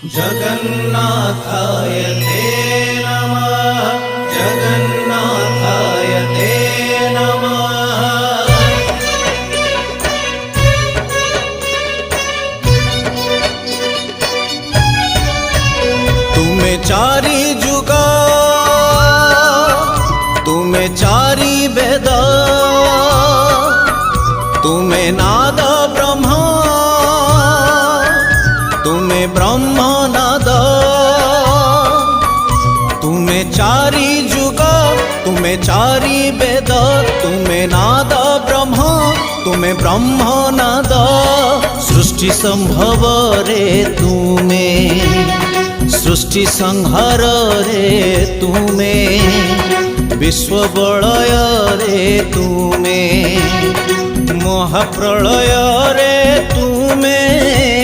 जगन्नाथाय ते नमः, जगन्नाथाय ते नमः। तुम्हें चारि जुग, तुम्हें चारि वेद, तुम्हें नाद ब्रह्म, तुम्हें ब्रह्म नाद। तुम्हें चारि जुग, तुम्हें चारि वेद, तुम्हें नाद ब्रह्म, तुम्हें ब्रह्म नाद। सृष्टि संभव रे तुम्हें, सृष्टि संहार रे तुम्हें, विश्व बलय रे तुम्हें, महाप्रलय रे तुम्हें।